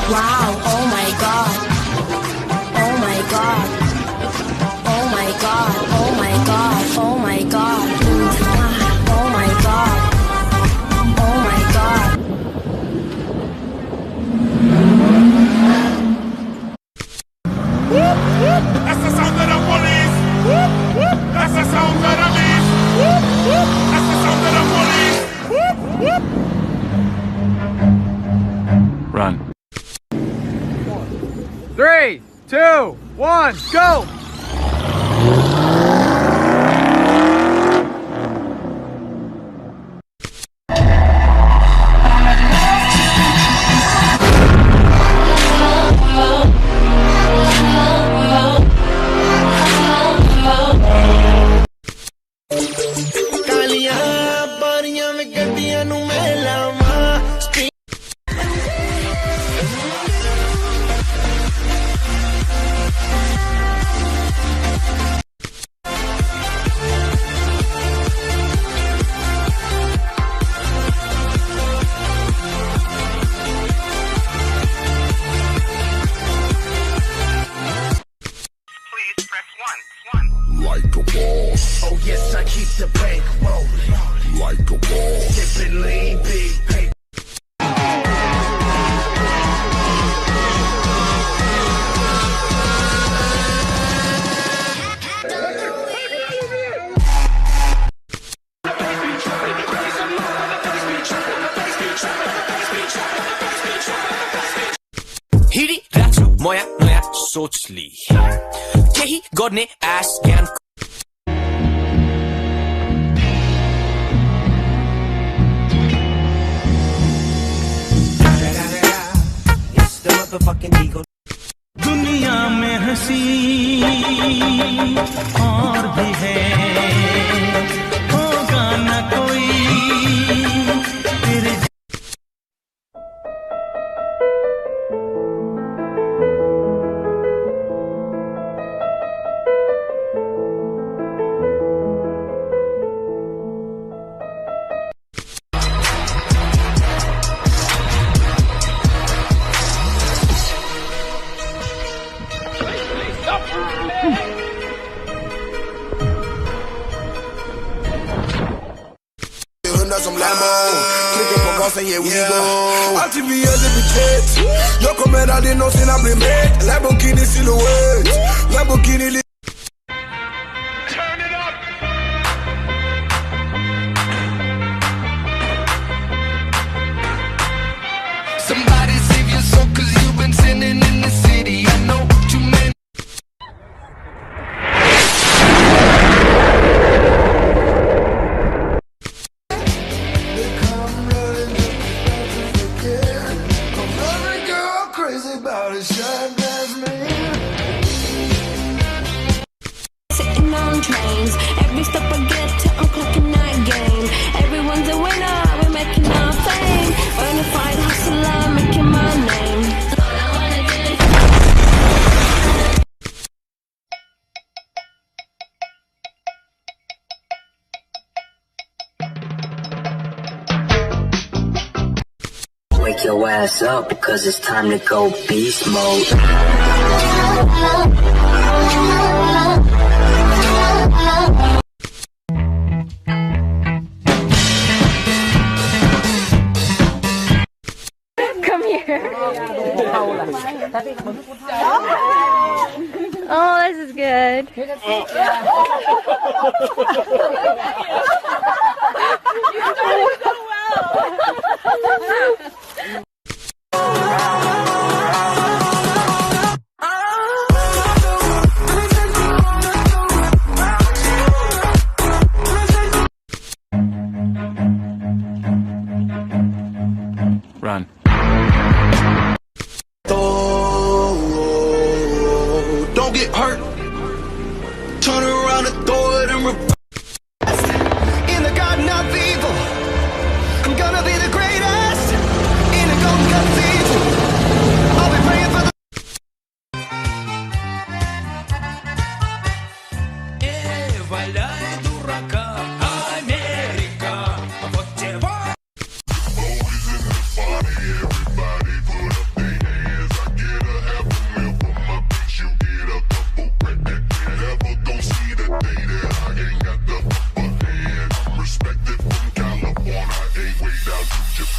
Wow, oh my god. Oh my god. Oh my god. Oh my god. Oh my god. Oh my god. Oh my god. That's the sound of the police. That's the sound of the beast. That's the sound of the police. Run. 3, 2, 1, go! Like a boss. Oh yes, I keep the bank rolling. Like a boss. Sipping lean, big paper. हिरी राख्छु मया नयाँ सोचली केही गर्ने आश ज्ञान दुनिया में हंसी और भी है होगा न कोई तेरे Some Lambo, clicking for boss and yeah we go. ATVs in the jet, yo comer ali no simplemente. Lamborghini silhouette, Lamborghini. Turn it up. Somebody save your soul 'cause you've been sinning in the city. I know too many. Sitting on trains, every step I get to, I'm clocking that game. Everyone's a winner, we're making our fame. Bonafide hustler, making my name. All I wanna do is wake your ass up, because it's time to go beast mode. Come here. Oh, this is good. Run. Don't get hurt. Turn around and throw it in in the garden of evil. I'm gonna be the greatest in the golden cathedral. I'll be praying for the валяй дурака, Америка, вот тебе. way down to Japan.